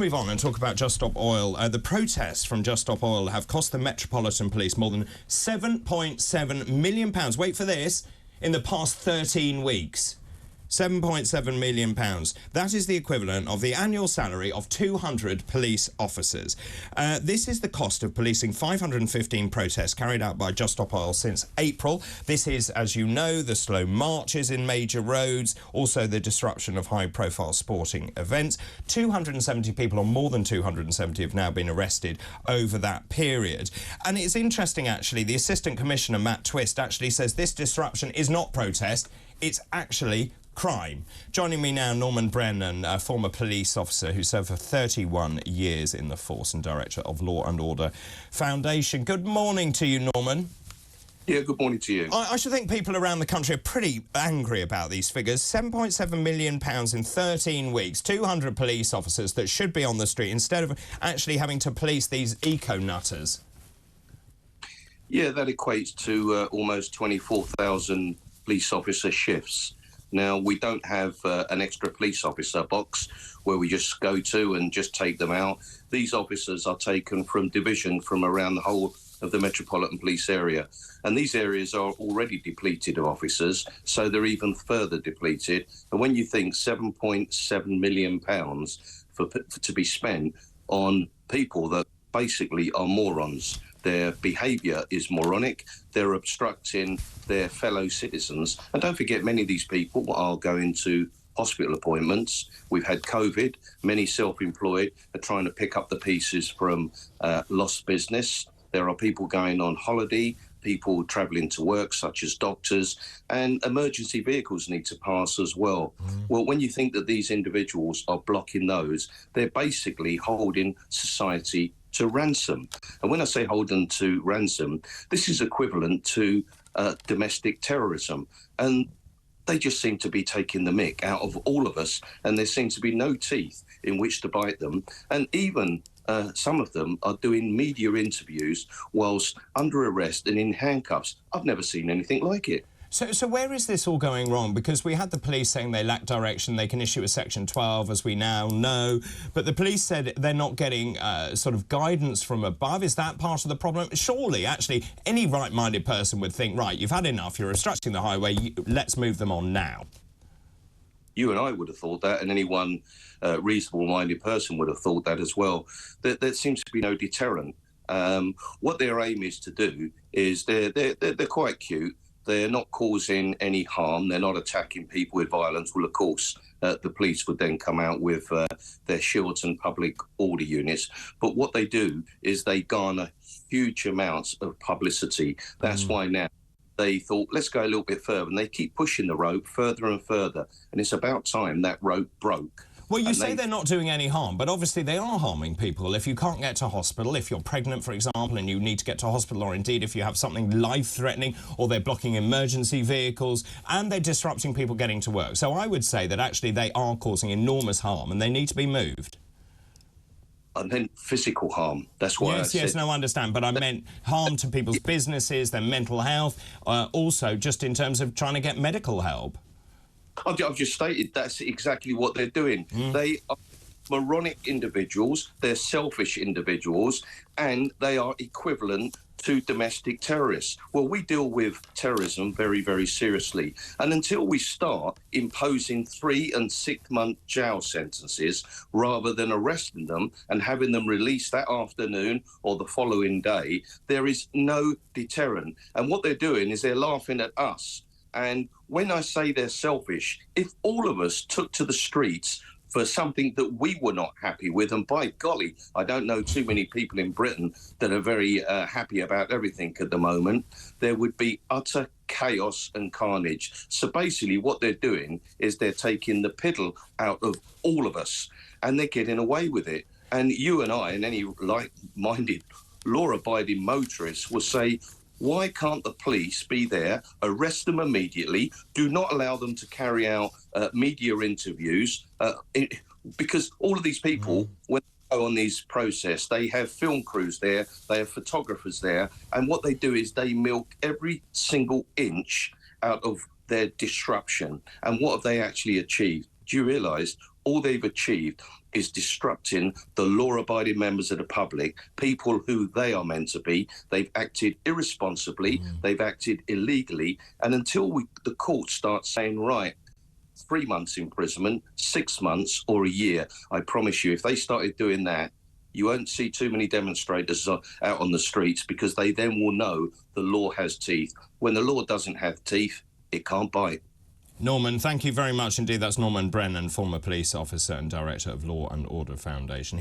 Move on and talk about Just Stop Oil. The protests from Just Stop Oil have cost the Metropolitan Police more than £7.7 million. Wait for this, in the past 13 weeks. £7.7 million. That is the equivalent of the annual salary of 200 police officers. This is the cost of policing 515 protests carried out by Just Stop Oil since April. This is, as you know, the slow marches in major roads, also the disruption of high-profile sporting events. 270 people, or more than 270, have now been arrested over that period. And it's interesting, actually, the Assistant Commissioner, Matt Twist, actually says this disruption is not protest, it's actually crime. Joining me now, Norman Brennan, a former police officer who served for 31 years in the force and director of Law and Order Foundation. Good morning to you, Norman. Yeah, good morning to you. I should think people around the country are pretty angry about these figures. £7.7 million in 13 weeks, 200 police officers that should be on the street instead of actually having to police these eco-nutters. Yeah, that equates to almost 24,000 police officer shifts. Now, we don't have an extra police officer box where we just go to and just take them out. These officers are taken from division from around the whole of the Metropolitan Police area. And these areas are already depleted of officers, so they're even further depleted. And when you think £7.7 million to be spent on people that basically are morons, their behaviour is moronic, they're obstructing their fellow citizens. And don't forget, many of these people are going to hospital appointments. We've had COVID, many self-employed are trying to pick up the pieces from lost business. There are people going on holiday, people travelling to work, such as doctors, and emergency vehicles need to pass as well. Well, when you think that these individuals are blocking those, they're basically holding society to ransom. And when I say hold them to ransom, this is equivalent to domestic terrorism. And they just seem to be taking the mick out of all of us, and there seems to be no teeth in which to bite them. And even some of them are doing media interviews whilst under arrest and in handcuffs. I've never seen anything like it. So where is this all going wrong? Because we had the police saying they lack direction, they can issue a Section 12, as we now know, but the police said they're not getting sort of guidance from above. Is that part of the problem? Surely, actually, any right-minded person would think, right, you've had enough, you're obstructing the highway, let's move them on now. You and I would have thought that, and anyone reasonable-minded person would have thought that as well. There seems to be no deterrent. What their aim is to do is they're quite cute. They're not causing any harm. They're not attacking people with violence. Well, of course, the police would then come out with their shields and public order units. But what they do is they garner huge amounts of publicity. That's why now they thought, let's go a little bit further. And they keep pushing the rope further and further. And it's about time that rope broke. Well, you say they're not doing any harm, but obviously they are harming people. If you can't get to hospital, if you're pregnant, for example, and you need to get to hospital, or indeed if you have something life-threatening, or they're blocking emergency vehicles, and they're disrupting people getting to work. So I would say that actually they are causing enormous harm, and they need to be moved. And then physical harm. That's why I said... Yes, no, I understand, but I meant harm to people's businesses, their mental health, also just in terms of trying to get medical help. I've just stated that's exactly what they're doing. They are moronic individuals, they're selfish individuals, and they are equivalent to domestic terrorists. Well, we deal with terrorism very, very seriously. And until we start imposing 3- and 6-month jail sentences rather than arresting them and having them released that afternoon or the following day, there is no deterrent. And what they're doing is they're laughing at us. And when I say they're selfish, if all of us took to the streets for something that we were not happy with, and by golly, I don't know too many people in Britain that are very happy about everything at the moment, there would be utter chaos and carnage. So basically what they're doing is they're taking the piddle out of all of us, and they're getting away with it. And you and I and any like-minded law-abiding motorists will say, why can't the police be there, arrest them immediately, do not allow them to carry out media interviews? Because all of these people, when they go on these protests, they have film crews there, they have photographers there, and what they do is they milk every single inch out of their disruption. And what have they actually achieved? Do you realise all they've achieved is disrupting the law-abiding members of the public, people who they are meant to be. They've acted irresponsibly, they've acted illegally, and until the court starts saying, right, 3 months imprisonment, 6 months or a year, I promise you, if they started doing that, you won't see too many demonstrators out on the streets, because they then will know the law has teeth. When the law doesn't have teeth, it can't bite. Norman, thank you very much indeed. That's Norman Brennan, former police officer and director of Law and Order Foundation.